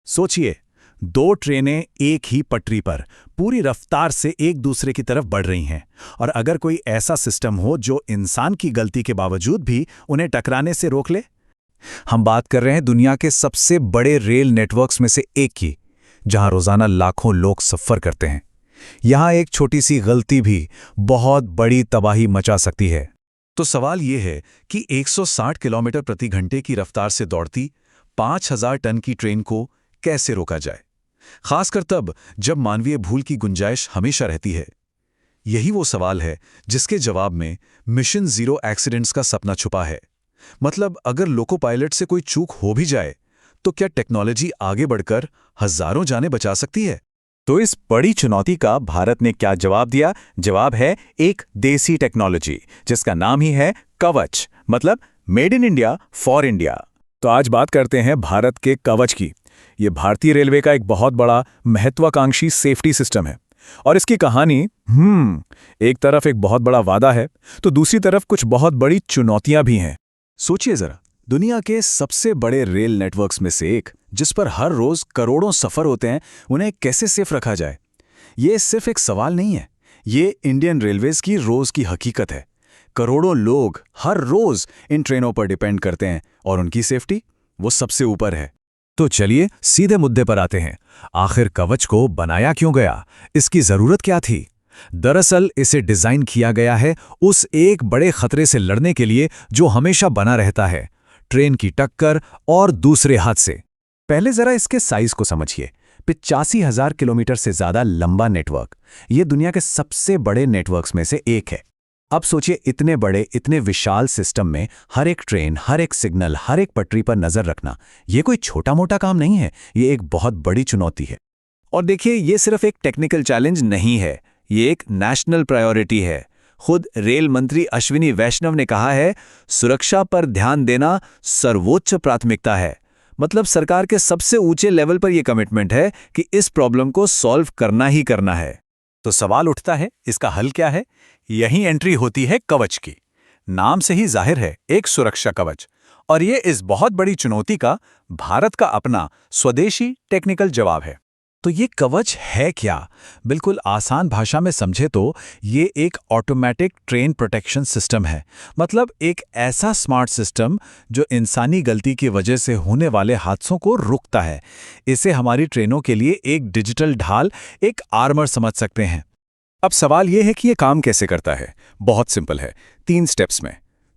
सोचिए, दो ट्रेनें एक ही पटरी पर पूरी रफ्तार से एक दूसरे की तरफ बढ़ रही हैं, और अगर कोई ऐसा सिस्टम हो जो इंसान की गलती के बावजूद भी उन्हें टकराने से रोक ले। हम बात कर रहे हैं दुनिया के सबसे बड़े रेल नेटवर्क्स में से एक की, जहां रोजाना लाखों लोग सफर करते हैं। यहां एक छोटी सी गलती भी बहुत बड़ी तबाही मचा सकती है। तो सवाल यह है कि 160 किलोमीटर प्रति घंटे की रफ्तार से दौड़ती 5000 टन की ट्रेन को कैसे रोका जाए, खासकर तब जब मानवीय भूल की गुंजाइश हमेशा रहती है। यही वो सवाल है जिसके जवाब में मिशन जीरो एक्सीडेंट्स का सपना छुपा है। मतलब अगर लोको पायलट से कोई चूक हो भी जाए तो क्या टेक्नोलॉजी आगे बढ़कर हजारों जानें बचा सकती है? तो इस बड़ी चुनौती का भारत ने क्या जवाब दिया? जवाब है एक देसी टेक्नोलॉजी जिसका नाम ही है कवच, मतलब made in India for India. तो आज बात करते हैं भारत के कवच की। ये भारतीय रेलवे का एक बहुत बड़ा महत्वाकांक्षी सेफ्टी सिस्टम है, और इसकी कहानी एक तरफ एक बहुत बड़ा वादा है तो दूसरी तरफ कुछ बहुत बड़ी चुनौतियां भी हैं। सोचिए जरा, दुनिया के सबसे बड़े रेल नेटवर्क्स में से एक, जिस पर हर रोज करोड़ों सफर होते हैं, उन्हें कैसे सेफ रखा जाए? ये सिर्फ एक सवाल नहीं है, ये इंडियन रेलवेज की रोज की हकीकत है। करोड़ों लोग हर रोज इन ट्रेनों पर डिपेंड करते हैं और उनकी सेफ्टी वो सबसे ऊपर है। तो चलिए सीधे मुद्दे पर आते हैं। आखिर कवच को बनाया क्यों गया? इसकी जरूरत क्या थी? दरअसल इसे डिजाइन किया गया है उस एक बड़े खतरे से लड़ने के लिए जो हमेशा बना रहता है, ट्रेन की टक्कर और दूसरे हादसे। पहले जरा इसके साइज को समझिए। 85,000 किलोमीटर से ज्यादा लंबा नेटवर्क, ये दुनिया के सबसे बड़े नेटवर्क्स में से एक है। अब सोचिए, इतने बड़े, इतने विशाल सिस्टम में हर एक ट्रेन, हर एक सिग्नल, हर एक पटरी पर नजर रखना, ये कोई छोटा मोटा काम नहीं है, ये एक बहुत बड़ी चुनौती है। और देखिए, ये सिर्फ एक टेक्निकल चैलेंज नहीं है, ये एक नेशनल प्रायोरिटी है। खुद रेल मंत्री अश्विनी वैष्णव ने कहा है, सुरक्षा पर ध्यान देना सर्वोच्च प्राथमिकता है। मतलब सरकार के सबसे ऊंचे लेवल पर यह कमिटमेंट है कि इस प्रॉब्लम को सॉल्व करना ही करना है। तो सवाल उठता है, इसका हल क्या है? यही एंट्री होती है कवच की। नाम से ही जाहिर है, एक सुरक्षा कवच, और ये इस बहुत बड़ी चुनौती का भारत का अपना स्वदेशी टेक्निकल जवाब है। तो ये कवच है क्या? बिल्कुल आसान भाषा में समझे तो ये एक ऑटोमेटिक ट्रेन प्रोटेक्शन सिस्टम है। मतलब एक ऐसा स्मार्ट सिस्टम जो इंसानी गलती की वजह से होने वाले हादसों को रोकता है। इसे हमारी ट्रेनों के लिए एक डिजिटल ढाल, एक आर्मर समझ सकते हैं। अब सवाल यह है कि ये काम कैसे करता है? बहुत सिंपल है, 3 स्टेप्स में।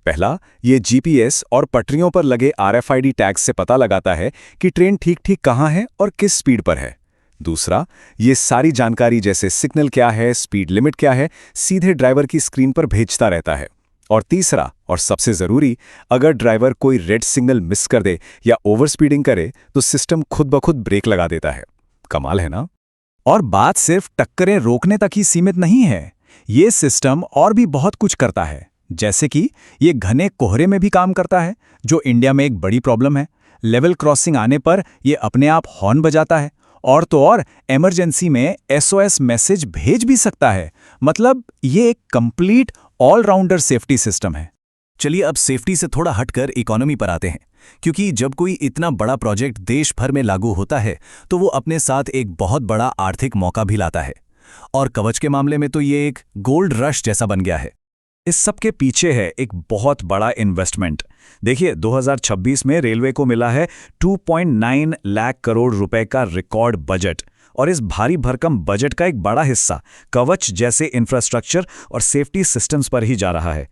पहला, ये जीपीएस और पटरियों पर लगे आरएफआईडी टैग्स से पता लगाता है कि ट्रेन ठीक कहाँ है और किस स्पीड पर है। दूसरा, ये सारी जानकारी जैसे सिग्नल क्या है, स्पीड लिमिट क्या है, सीधे ड्राइवर की स्क्रीन पर भेजता रहता है। और तीसरा और सबसे जरूरी, अगर ड्राइवर कोई रेड सिग्नल मिस कर दे या ओवर स्पीडिंग करे तो सिस्टम खुद ब खुद ब्रेक लगा देता है। कमाल है ना? और बात सिर्फ टक्करें रोकने तक ही सीमित नहीं है, ये सिस्टम और भी बहुत कुछ करता है। जैसे कि ये घने कोहरे में भी काम करता है, जो इंडिया में एक बड़ी प्रॉब्लम है। लेवल क्रॉसिंग आने पर ये अपने आप हॉर्न बजाता है, और तो और इमरजेंसी में एसओएस मैसेज भेज भी सकता है। मतलब ये एक कंप्लीट ऑलराउंडर सेफ्टी सिस्टम है। चलिए अब सेफ्टी से थोड़ा हटकर इकोनॉमी पर आते हैं, क्योंकि जब कोई इतना बड़ा प्रोजेक्ट देश भर में लागू होता है तो वो अपने साथ एक बहुत बड़ा आर्थिक मौका भी लाता है। और कवच के मामले में तो ये एक गोल्ड रश जैसा बन गया है। इस सब के पीछे है एक बहुत बड़ा इन्वेस्टमेंट। देखिए, 2026 में रेलवे को मिला है 2.9 लाख करोड़ रुपए का रिकॉर्ड बजट, और इस भारी भरकम बजट का एक बड़ा हिस्सा कवच जैसे इंफ्रास्ट्रक्चर और सेफ्टी सिस्टम्स पर ही जा रहा है।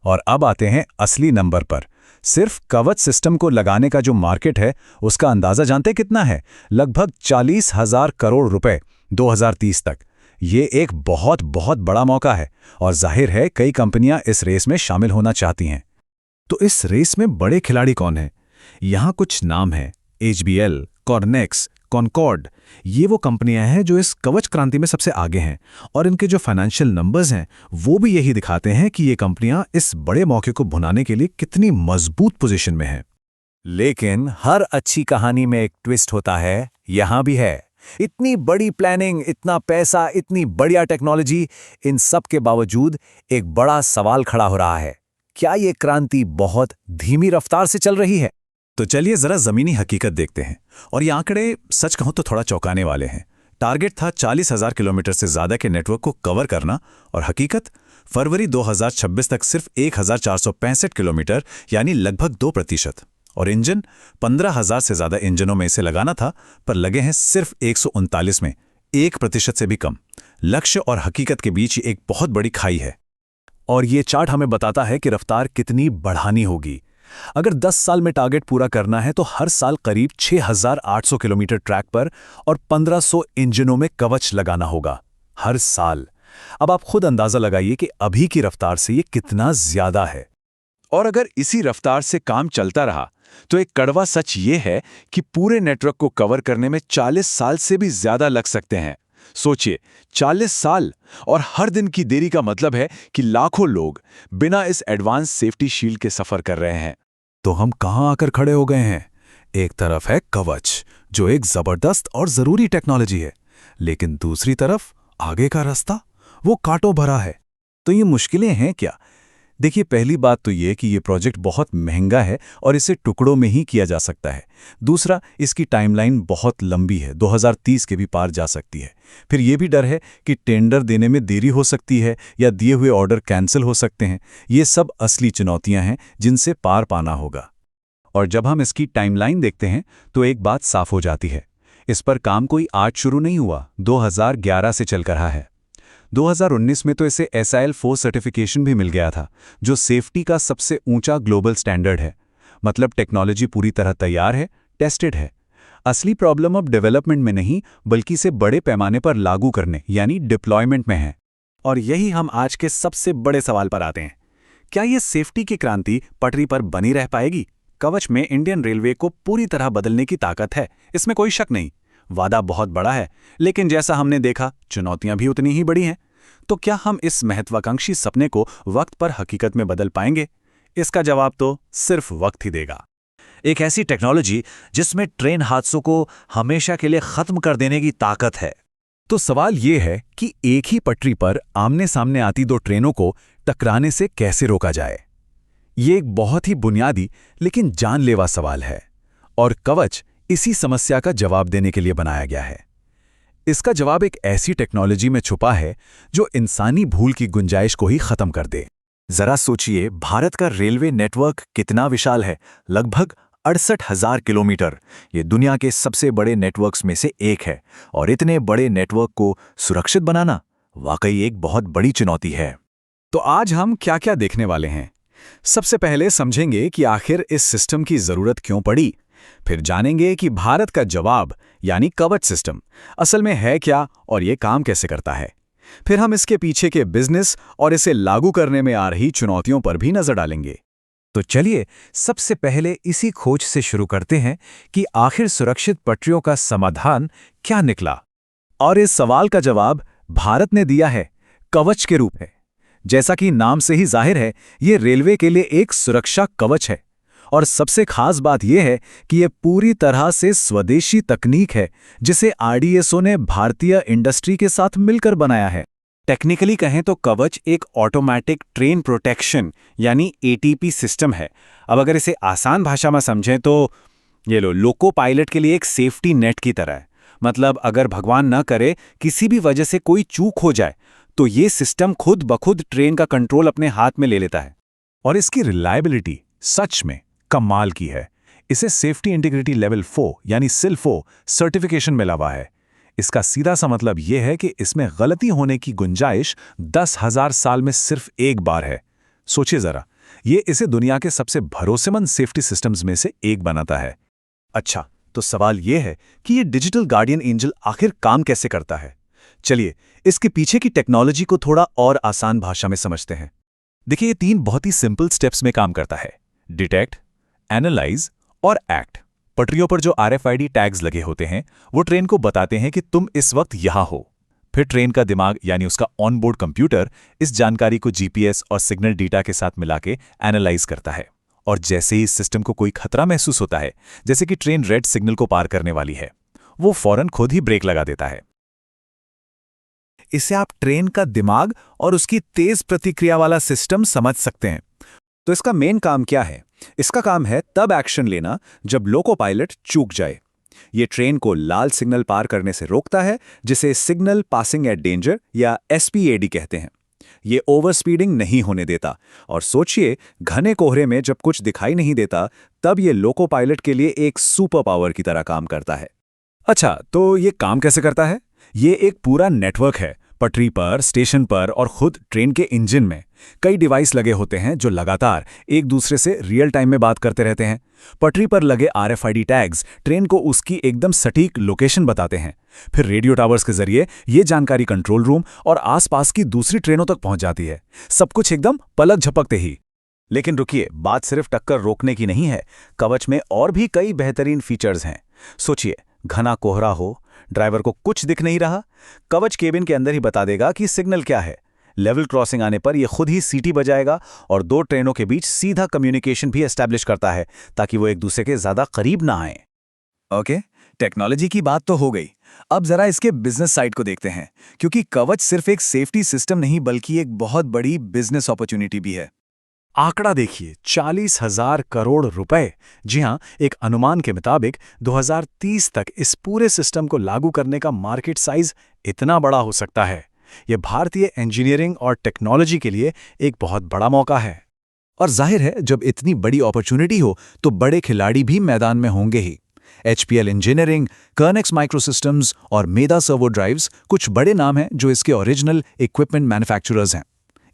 और अब आते हैं असली नंबर पर। सिर्फ कवच सिस्टम को लगाने का जो मार्केट है, उसका अंदाजा जानते कितना है? लगभग 40,000 करोड़ रुपए 2030 तक। ये एक बहुत बहुत बड़ा मौका है, और जाहिर है कई कंपनियां इस रेस में शामिल होना चाहती हैं। तो इस रेस में बड़े खिलाड़ी कौन हैं? यहां कुछ नाम हैं: HBL, कॉर्नेक्स, कॉनकॉर्ड। ये वो कंपनियां हैं जो इस कवच क्रांति में सबसे आगे हैं, और इनके जो फाइनेंशियल नंबर्स हैं वो भी यही दिखाते हैं कि ये कंपनियां इस बड़े मौके को भुनाने के लिए कितनी मजबूत पोजीशन में हैं। लेकिन हर अच्छी कहानी में एक ट्विस्ट होता है, यहां भी है। इतनी बड़ी प्लानिंग, इतना पैसा, इतनी बढ़िया टेक्नोलॉजी, इन सब के बावजूद एक बड़ा सवाल खड़ा हो रहा है। क्या ये क्रांति बहुत धीमी रफ्तार से चल रही है? तो चलिए जरा जमीनी हकीकत देखते हैं। और ये आंकड़े सच कहूं तो थोड़ा चौंकाने वाले हैं। टारगेट था 40,000 किलोमीटर से ज्यादा के नेटवर्क को कवर करना, और हकीकत फरवरी 2026 तक सिर्फ 1,465 किलोमीटर, यानी लगभग 2%। और इंजन 15,000 से ज्यादा इंजनों में इसे लगाना था, पर लगे हैं सिर्फ 139 में, 1% से भी कम। लक्ष्य और हकीकत के बीच एक बहुत बड़ी खाई है। और ये चार्ट हमें बताता है कि रफ्तार कितनी बढ़ानी होगी। अगर 10 साल में टारगेट पूरा करना है तो हर साल करीब 6,800 किलोमीटर ट्रैक पर और 1,500 इंजनों में कवच लगाना होगा, हर साल। अब आप खुद अंदाजा लगाइए कि अभी की रफ्तार से ये कितना ज्यादा है। और अगर इसी रफ्तार से काम चलता रहा तो एक कड़वा सच ये है कि पूरे नेटवर्क को कवर करने में 40 साल से भी ज्यादा लग सकते हैं। सोचिए, 40 साल, और हर दिन की देरी का मतलब है कि लाखों लोग बिना इस एडवांस सेफ्टी शील्ड के सफर कर रहे हैं। तो हम कहां आकर खड़े हो गए हैं? एक तरफ है कवच, जो एक जबरदस्त और जरूरी टेक्नोलॉजी है, लेकिन दूसरी तरफ आगे का रास्ता, वो कांटों भरा है। तो ये मुश्किलें हैं क्या? देखिए, पहली बात तो ये कि ये प्रोजेक्ट बहुत महंगा है और इसे टुकड़ों में ही किया जा सकता है। दूसरा, इसकी टाइमलाइन बहुत लंबी है, 2030 के भी पार जा सकती है। फिर ये भी डर है कि टेंडर देने में देरी हो सकती है या दिए हुए ऑर्डर कैंसिल हो सकते हैं। ये सब असली चुनौतियां हैं जिनसे पार पाना होगा। और जब हम इसकी टाइमलाइन देखते हैं तो एक बात साफ हो जाती है, इस पर काम कोई आज शुरू नहीं हुआ, 2011 से चल कर रहा है। 2019 में तो इसे SIL4 सर्टिफिकेशन भी मिल गया था, जो सेफ्टी का सबसे ऊंचा ग्लोबल स्टैंडर्ड है। मतलब टेक्नोलॉजी पूरी तरह तैयार है, टेस्टेड है। असली प्रॉब्लम अब डेवलपमेंट में नहीं, बल्कि इसे बड़े पैमाने पर लागू करने यानी डिप्लॉयमेंट में है। और यही हम आज के सबसे बड़े सवाल पर आते हैं। क्या ये सेफ्टी की क्रांति पटरी पर बनी रह पाएगी? कवच में इंडियन रेलवे को पूरी तरह बदलने की ताकत है, इसमें कोई शक नहीं। वादा बहुत बड़ा है, लेकिन जैसा हमने देखा, चुनौतियां भी उतनी ही बड़ी हैं। तो क्या हम इस महत्वाकांक्षी सपने को वक्त पर हकीकत में बदल पाएंगे? इसका जवाब तो सिर्फ वक्त ही देगा। एक ऐसी टेक्नोलॉजी जिसमें ट्रेन हादसों को हमेशा के लिए खत्म कर देने की ताकत है। तो सवाल ये है कि एक ही पटरी पर आमने सामने आती दो ट्रेनों को टकराने से कैसे रोका जाए? ये एक बहुत ही बुनियादी लेकिन जानलेवा सवाल है, और कवच इसी समस्या का जवाब देने के लिए बनाया गया है। इसका जवाब एक ऐसी टेक्नोलॉजी में छुपा है जो इंसानी भूल की गुंजाइश को ही खत्म कर दे। जरा सोचिए, भारत का रेलवे नेटवर्क कितना विशाल है, लगभग 68,000 किलोमीटर। ये दुनिया के सबसे बड़े नेटवर्क्स में से एक है, और इतने बड़े नेटवर्क को सुरक्षित बनाना वाकई एक बहुत बड़ी चुनौती है। तो आज हम क्या क्या देखने वाले हैं? सबसे पहले समझेंगे कि आखिर इस सिस्टम की जरूरत क्यों पड़ी। फिर जानेंगे कि भारत का जवाब यानी कवच सिस्टम असल में है क्या और ये काम कैसे करता है। फिर हम इसके पीछे के बिजनेस और इसे लागू करने में आ रही चुनौतियों पर भी नजर डालेंगे। तो चलिए सबसे पहले इसी खोज से शुरू करते हैं कि आखिर सुरक्षित पटरियों का समाधान क्या निकला। और इस सवाल का जवाब भारत ने दिया है, कवच के रूप में। जैसा कि नाम से ही जाहिर है, ये रेलवे के लिए एक सुरक्षा कवच है। और सबसे खास बात यह है कि यह पूरी तरह से स्वदेशी तकनीक है, जिसे RDSO ने भारतीय इंडस्ट्री के साथ मिलकर बनाया है। टेक्निकली कहें तो कवच एक ऑटोमेटिक ट्रेन प्रोटेक्शन यानी ATP सिस्टम है। अब अगर इसे आसान भाषा में समझें तो ये लोको पायलट के लिए एक सेफ्टी नेट की तरह है। मतलब अगर भगवान न करे किसी भी वजह से कोई चूक हो जाए तो ये सिस्टम खुद ब खुद ट्रेन का कंट्रोल अपने हाथ में ले लेता है। और इसकी रिलायबिलिटी सच में कमाल की है। इसे सेफ्टी इंटीग्रिटी लेवल 4 यानी SIL4 सर्टिफिकेशन मिला हुआ है। इसका सीधा सा मतलब यह है कि इसमें गलती होने की गुंजाइश 10,000 साल में सिर्फ एक बार है। सोचिए जरा, ये इसे दुनिया के सबसे भरोसेमंद सेफ्टी सिस्टम्स में से एक बनाता है। अच्छा, तो सवाल यह है कि ये डिजिटल गार्डियन एंजल आखिर काम कैसे करता है? चलिए इसके पीछे की टेक्नोलॉजी को थोड़ा और आसान भाषा में समझते हैं। देखिए, ये 3 बहुत ही सिंपल स्टेप्स में काम करता है: डिटेक्ट, एनालाइज और एक्ट। पटरियों पर जो RFID टैग्स लगे होते हैं वो ट्रेन को बताते हैं कि तुम इस वक्त यहां हो। फिर ट्रेन का दिमाग यानी उसका ऑनबोर्ड कंप्यूटर इस जानकारी को GPS और सिग्नल डेटा के साथ मिला के एनालाइज करता है। और जैसे ही इस सिस्टम को कोई खतरा महसूस होता है, जैसे कि ट्रेन रेड सिग्नल को पार करने वाली है, वो फौरन खुद ही ब्रेक लगा देता है। इसे आप ट्रेन का दिमाग और उसकी तेज प्रतिक्रिया वाला सिस्टम समझ सकते हैं। तो इसका मेन काम क्या है? इसका काम है तब एक्शन लेना जब लोको पायलट चूक जाए। ये ट्रेन को लाल सिग्नल पार करने से रोकता है, जिसे सिग्नल पासिंग एट डेंजर या एसपीएडी कहते हैं। ये ओवर स्पीडिंग नहीं होने देता। और सोचिए, घने कोहरे में जब कुछ दिखाई नहीं देता, तब ये लोको पायलट के लिए एक सुपर पावर की तरह काम करता है। अच्छा, तो ये काम कैसे करता है? ये एक पूरा नेटवर्क है। पटरी पर, स्टेशन पर और खुद ट्रेन के इंजन में कई डिवाइस लगे होते हैं जो लगातार एक दूसरे से रियल टाइम में बात करते रहते हैं। पटरी पर लगे आरएफआईडी टैग्स ट्रेन को उसकी एकदम सटीक लोकेशन बताते हैं। फिर रेडियो टावर्स के जरिए ये जानकारी कंट्रोल रूम और आसपास की दूसरी ट्रेनों तक पहुंच जाती है। सब कुछ एकदम पलक झपकते ही। लेकिन रुकिए, बात सिर्फ टक्कर रोकने की नहीं है। कवच में और भी कई बेहतरीन फीचर्स हैं। सोचिए, घना कोहरा हो, ड्राइवर को कुछ दिख नहीं रहा, कवच केबिन के अंदर ही बता देगा कि सिग्नल क्या है। लेवल क्रॉसिंग आने पर यह खुद ही सीटी बजाएगा और दो ट्रेनों के बीच सीधा कम्युनिकेशन भी एस्टैब्लिश करता है, ताकि वो एक दूसरे के ज्यादा करीब ना आए। ओके, टेक्नोलॉजी की बात तो हो गई। अब जरा इसके बिजनेस साइड को देखते हैं, क्योंकि कवच सिर्फ एक सेफ्टी सिस्टम नहीं बल्कि एक बहुत बड़ी बिजनेस अपॉर्चुनिटी भी है। आंकड़ा देखिए, 40,000 करोड़ रुपए। जी हां, एक अनुमान के मुताबिक 2030 तक इस पूरे सिस्टम को लागू करने का मार्केट साइज इतना बड़ा हो सकता है। यह भारतीय इंजीनियरिंग और टेक्नोलॉजी के लिए एक बहुत बड़ा मौका है। और जाहिर है, जब इतनी बड़ी अपॉर्चुनिटी हो तो बड़े खिलाड़ी भी मैदान में होंगे ही। एचपीएल इंजीनियरिंग, कर्नेक्स माइक्रोसिस्टम्स और मेदा सर्वो ड्राइव्स कुछ बड़े नाम हैं जो इसके ओरिजिनल इक्विपमेंट मैन्युफैक्चरर्स हैं।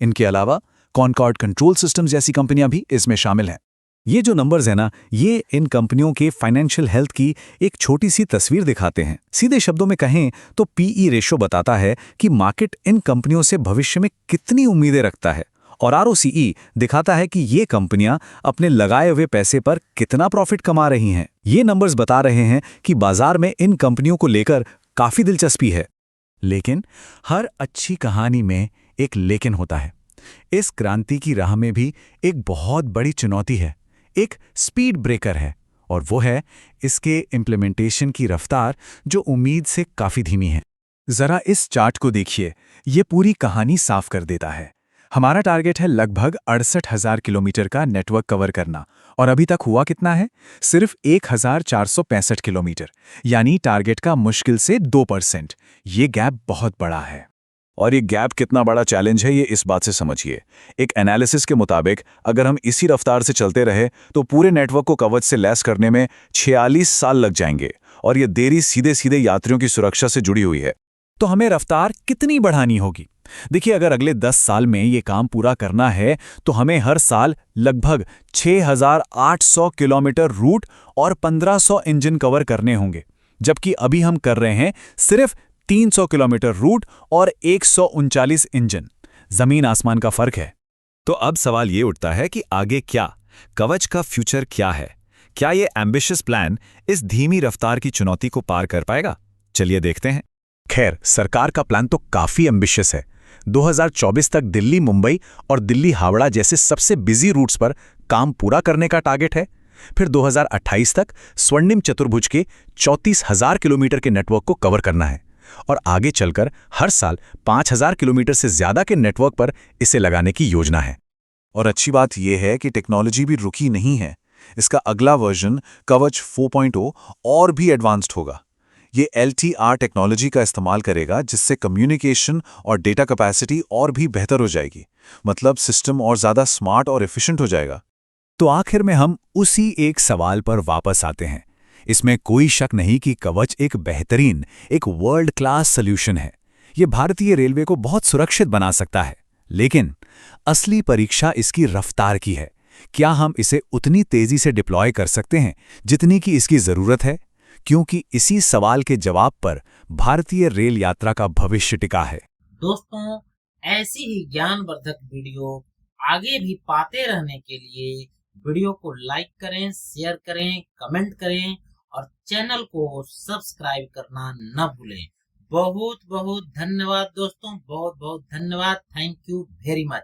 इनके अलावा कॉनकॉर्ड कंट्रोल सिस्टम्स जैसी कंपनियां भी इसमें शामिल हैं। ये जो नंबर्स हैं ना, ये इन कंपनियों के फाइनेंशियल हेल्थ की एक छोटी सी तस्वीर दिखाते हैं। सीधे शब्दों में कहें तो पीई रेशो बताता है कि मार्केट इन कंपनियों से भविष्य में कितनी उम्मीदें रखता है, और आरओसीई दिखाता है कि ये कंपनियां अपने लगाए हुए पैसे पर कितना प्रॉफिट कमा रही हैं। ये नंबर्स बता रहे हैं कि बाजार में इन कंपनियों को लेकर काफी दिलचस्पी है। लेकिन हर अच्छी कहानी में एक लेकिन होता है। इस क्रांति की राह में भी एक बहुत बड़ी चुनौती है, एक स्पीड ब्रेकर है, और वो है इसके इम्प्लीमेंटेशन की रफ्तार, जो उम्मीद से काफी धीमी है। जरा इस चार्ट को देखिए, ये पूरी कहानी साफ कर देता है। हमारा टारगेट है लगभग 68,000 किलोमीटर का नेटवर्क कवर करना, और अभी तक हुआ कितना है? सिर्फ 1,465 किलोमीटर, यानी टारगेट का मुश्किल से 2%। ये गैप बहुत बड़ा है। और ये गैप कितना बड़ा चैलेंज है, ये इस बात से समझिए। एक एनालिसिस के मुताबिक अगर हम इसी रफ्तार से चलते रहे तो पूरे नेटवर्क को कवच से लैस करने में 46 साल लग जाएंगे, और ये देरी सीधे सीधे यात्रियों की सुरक्षा से जुड़ी हुई है। तो हमें रफ्तार कितनी बढ़ानी होगी? देखिए, अगर अगले 10 साल में ये काम पूरा करना है तो हमें हर साल लगभग 6,800 किलोमीटर रूट और 1,500 इंजन कवर करने होंगे, जबकि अभी हम कर रहे हैं सिर्फ 300 किलोमीटर रूट और 139 इंजन। जमीन आसमान का फर्क है। तो अब सवाल ये उठता है कि आगे क्या? कवच का फ्यूचर क्या है? क्या ये एम्बिशियस प्लान इस धीमी रफ्तार की चुनौती को पार कर पाएगा? चलिए देखते हैं। खैर, सरकार का प्लान तो काफी एम्बिशियस है। 2024 तक दिल्ली मुंबई और दिल्ली हावड़ा जैसे सबसे बिजी रूट्स पर काम पूरा करने का टारगेट है। फिर 2028 तक स्वर्णिम चतुर्भुज के 34,000 किलोमीटर के नेटवर्क को कवर करना है, और आगे चलकर हर साल 5,000 किलोमीटर से ज्यादा के नेटवर्क पर इसे लगाने की योजना है। और अच्छी बात यह है कि टेक्नोलॉजी भी रुकी नहीं है। इसका अगला वर्जन कवच 4.0 और भी एडवांस्ड होगा। ये LTR टेक्नोलॉजी का इस्तेमाल करेगा, जिससे कम्युनिकेशन और डेटा कैपेसिटी और भी बेहतर हो जाएगी। मतलब सिस्टम और ज्यादा स्मार्ट और एफिशिएंट हो जाएगा। तो आखिर में हम उसी एक सवाल पर वापस आते हैं। इसमें कोई शक नहीं कि कवच एक बेहतरीन, एक वर्ल्ड क्लास सॉल्यूशन है। ये भारतीय रेलवे को बहुत सुरक्षित बना सकता है। लेकिन असली परीक्षा इसकी रफ्तार की है। क्या हम इसे उतनी तेजी से डिप्लॉय कर सकते हैं जितनी की इसकी जरूरत है? क्योंकि इसी सवाल के जवाब पर भारतीय रेल यात्रा का भविष्य टिका है। दोस्तों, ऐसी ही ज्ञानवर्धक वीडियो आगे भी पाते रहने के लिए वीडियो को लाइक करें, शेयर करें, कमेंट करें और चैनल को सब्सक्राइब करना न भूलें। बहुत बहुत धन्यवाद दोस्तों, बहुत बहुत धन्यवाद। Thank you very much.